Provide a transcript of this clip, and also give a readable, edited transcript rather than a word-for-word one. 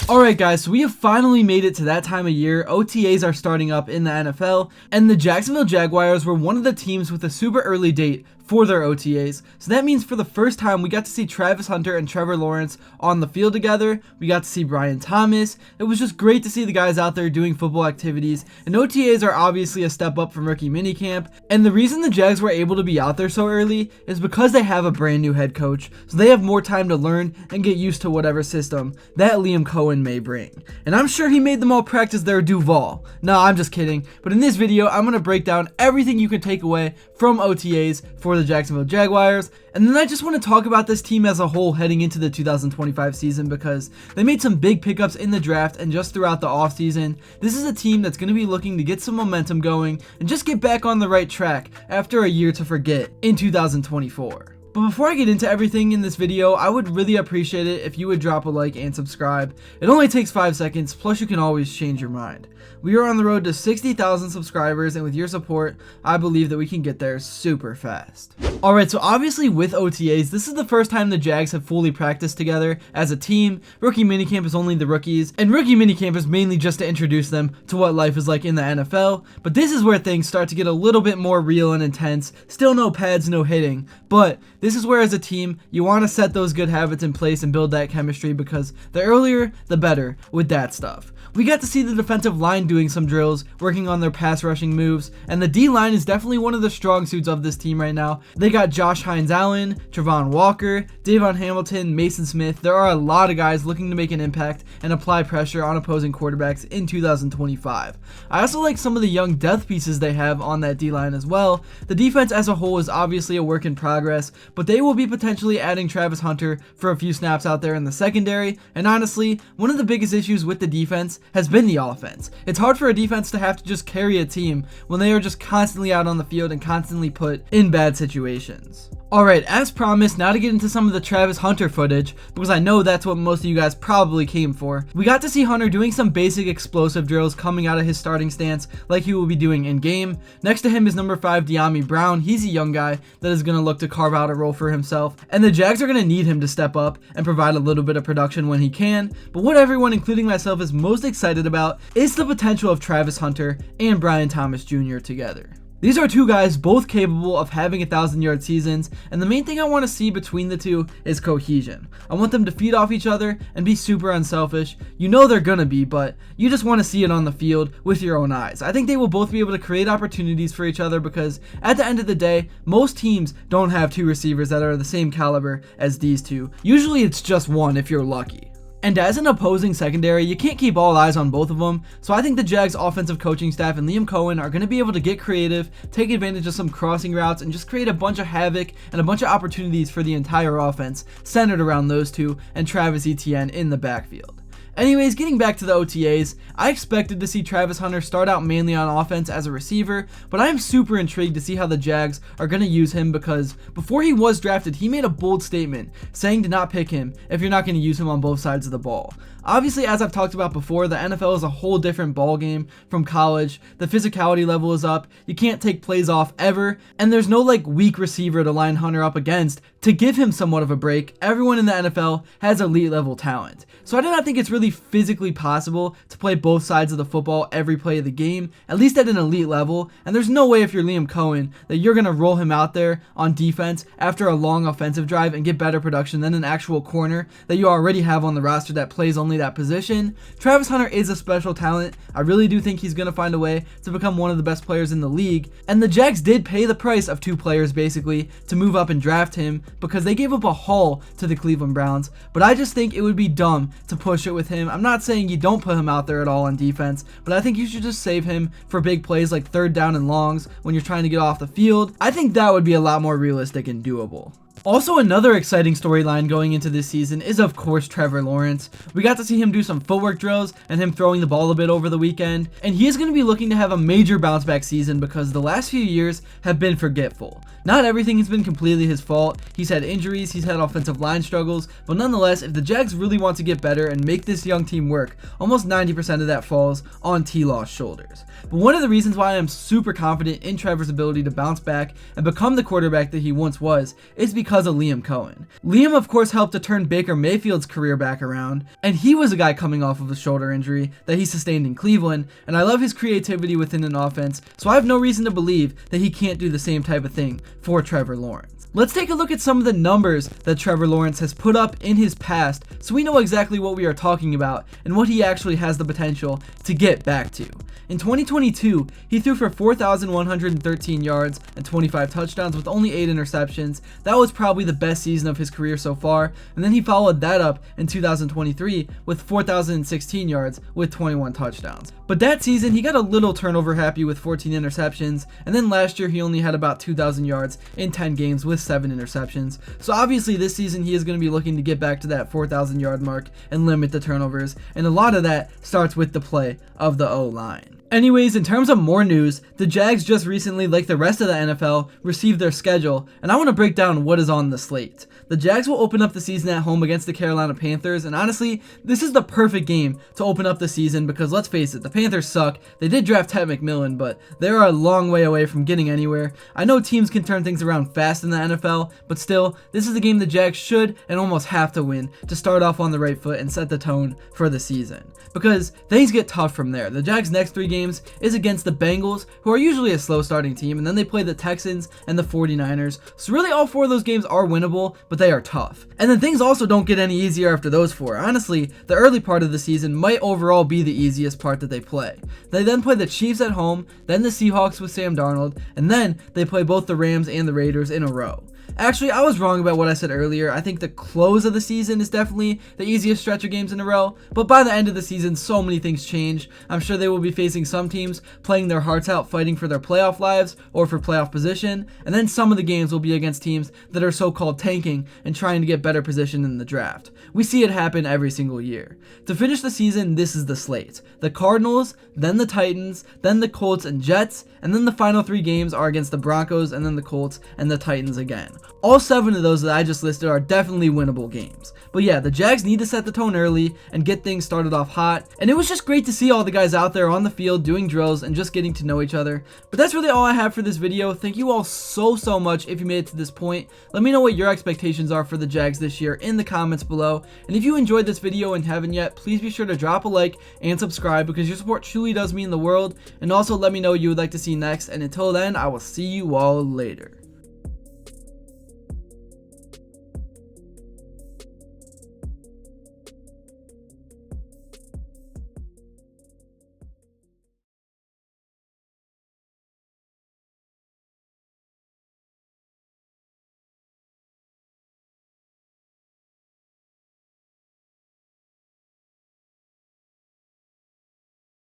Alright guys, so we have finally made it to that time of year. OTAs are starting up in the NFL, and the Jacksonville Jaguars were one of the teams with a super early date for their OTAs. So that means for the first time we got to see Travis Hunter and Trevor Lawrence on the field together. We got to see Brian Thomas. It was just great to see the guys out there doing football activities, and OTAs are obviously a step up from rookie minicamp. And the reason the Jags were able to be out there so early is because they have a brand new head coach, so they have more time to learn and get used to whatever system that Liam Coen may bring. And I'm sure he made them all practice their duvall. No, I'm just kidding. But in this video, I'm going to break down everything you can take away from OTAs for the Jacksonville Jaguars. And then I just want to talk about this team as a whole heading into the 2025 season, because they made some big pickups in the draft and just throughout the offseason. This is a team that's going to be looking to get some momentum going and just get back on the right track after a year to forget in 2024. But before I get into everything in this video, I would really appreciate it if you would drop a like and subscribe. It only takes 5 seconds, plus you can always change your mind. We are on the road to 60,000 subscribers, and with your support, I believe that we can get there super fast. Alright, so obviously with OTAs, this is the first time the Jags have fully practiced together as a team. Rookie minicamp is only the rookies, and rookie minicamp is mainly just to introduce them to what life is like in the NFL. But this is where things start to get a little bit more real and intense. Still no pads, no hitting, but this is where as a team, you want to set those good habits in place and build that chemistry, because the earlier, the better with that stuff. We got to see the defensive line doing some drills, working on their pass rushing moves, and the D-line is definitely one of the strong suits of this team right now. They got Josh Hines-Allen, Travon Walker, Davon Hamilton, Mason Smith. There are a lot of guys looking to make an impact and apply pressure on opposing quarterbacks in 2025. I also like some of the young depth pieces they have on that D-line as well. The defense as a whole is obviously a work in progress, but they will be potentially adding Travis Hunter for a few snaps out there in the secondary. And honestly, one of the biggest issues with the defense has been the offense. It's hard for a defense to have to just carry a team when they are just constantly out on the field and constantly put in bad situations. Alright, as promised, now to get into some of the Travis Hunter footage, because I know that's what most of you guys probably came for. We got to see Hunter doing some basic explosive drills coming out of his starting stance like he will be doing in game. Next to him is number 5 De'Ami Brown. He's a young guy that is going to look to carve out a role for himself, and the Jags are going to need him to step up and provide a little bit of production when he can. But what everyone, including myself, is most excited about is the potential of Travis Hunter and Brian Thomas Jr. together. These are two guys both capable of having 1,000-yard seasons, and the main thing I want to see between the two is cohesion. I want them to feed off each other and be super unselfish. You know they're gonna be, but you just want to see it on the field with your own eyes. I think they will both be able to create opportunities for each other, because at the end of the day, most teams don't have two receivers that are the same caliber as these two. Usually it's just one if you're lucky. And as an opposing secondary, you can't keep all eyes on both of them, so I think the Jags offensive coaching staff and Liam Coen are going to be able to get creative, take advantage of some crossing routes, and just create a bunch of havoc and a bunch of opportunities for the entire offense centered around those two and Travis Etienne in the backfield. Anyways, getting back to the OTAs, I expected to see Travis Hunter start out mainly on offense as a receiver, but I am super intrigued to see how the Jags are going to use him, because before he was drafted, he made a bold statement saying to not pick him if you're not going to use him on both sides of the ball. Obviously, as I've talked about before, the NFL is a whole different ball game from college. The physicality level is up, you can't take plays off ever, and there's no weak receiver to line Hunter up against to give him somewhat of a break. Everyone in the NFL has elite level talent. So I do not think it's really physically possible to play both sides of the football every play of the game, at least at an elite level, and there's no way if you're Liam Coen that you're going to roll him out there on defense after a long offensive drive and get better production than an actual corner that you already have on the roster that plays only that position. Travis Hunter is a special talent. I really do think he's going to find a way to become one of the best players in the league, and the Jags did pay the price of 2 players basically to move up and draft him, because they gave up a haul to the Cleveland Browns, but I just think it would be dumb to push it with him. I'm not saying you don't put him out there at all on defense, but I think you should just save him for big plays like 3rd down and longs when you're trying to get off the field. I think that would be a lot more realistic and doable. Also, another exciting storyline going into this season is, of course, Trevor Lawrence. We got to see him do some footwork drills and him throwing the ball a bit over the weekend, and he is going to be looking to have a major bounce back season, because the last few years have been forgetful. Not everything has been completely his fault. He's had injuries, he's had offensive line struggles, but nonetheless, if the Jags really want to get better and make this young team work, almost 90% of that falls on T-Law's shoulders. But one of the reasons why I am super confident in Trevor's ability to bounce back and become the quarterback that he once was is because because of Liam Coen. Liam, of course, helped to turn Baker Mayfield's career back around, and he was a guy coming off of a shoulder injury that he sustained in Cleveland, and I love his creativity within an offense, so I have no reason to believe that he can't do the same type of thing for Trevor Lawrence. Let's take a look at some of the numbers that Trevor Lawrence has put up in his past so we know exactly what we are talking about and what he actually has the potential to get back to. In 2022, he threw for 4,113 yards and 25 touchdowns with only 8 interceptions. That was probably the best season of his career so far, and then he followed that up in 2023 with 4,016 yards with 21 touchdowns. But that season, he got a little turnover happy with 14 interceptions, and then last year he only had about 2,000 yards in 10 games with 7 interceptions. So obviously this season he is going to be looking to get back to that 4,000 yard mark and limit the turnovers, and a lot of that starts with the play of the O-line. Anyways, in terms of more news, the Jags just recently, like the rest of the NFL, received their schedule, and I want to break down what is on the slate. The Jags will open up the season at home against the Carolina Panthers, and honestly, this is the perfect game to open up the season because let's face it, the Panthers suck. They did draft Ted McMillan, but they're a long way away from getting anywhere. I know teams can turn things around fast in the NFL, but still, this is a game the Jags should and almost have to win to start off on the right foot and set the tone for the season. Because things get tough from there. The Jags' next 3 games is against the Bengals, who are usually a slow starting team, and then they play the Texans and the 49ers. So really all 4 of those games are winnable, but they are tough. And then things also don't get any easier after those 4. Honestly, the early part of the season might overall be the easiest part that they play. They then play the Chiefs at home, then the Seahawks with Sam Darnold, and then they play both the Rams and the Raiders in a row. Actually, I was wrong about what I said earlier. I think the close of the season is definitely the easiest stretch of games in a row, but by the end of the season, so many things change. I'm sure they will be facing some teams playing their hearts out, fighting for their playoff lives or for playoff position, and then some of the games will be against teams that are so-called tanking and trying to get better position in the draft. We see it happen every single year. To finish the season, this is the slate. The Cardinals, then the Titans, then the Colts and Jets, and then the final 3 games are against the Broncos and then the Colts and the Titans again. All 7 of those that I just listed are definitely winnable games. But yeah, the Jags need to set the tone early and get things started off hot, and it was just great to see all the guys out there on the field doing drills and just getting to know each other. But that's really all I have for this video. Thank you all so much if you made it to this point. Let me know what your expectations are for the Jags this year in the comments below, and if you enjoyed this video and haven't yet, please be sure to drop a like and subscribe because your support truly does mean the world, and also let me know what you would like to see next, and until then, I will see you all later.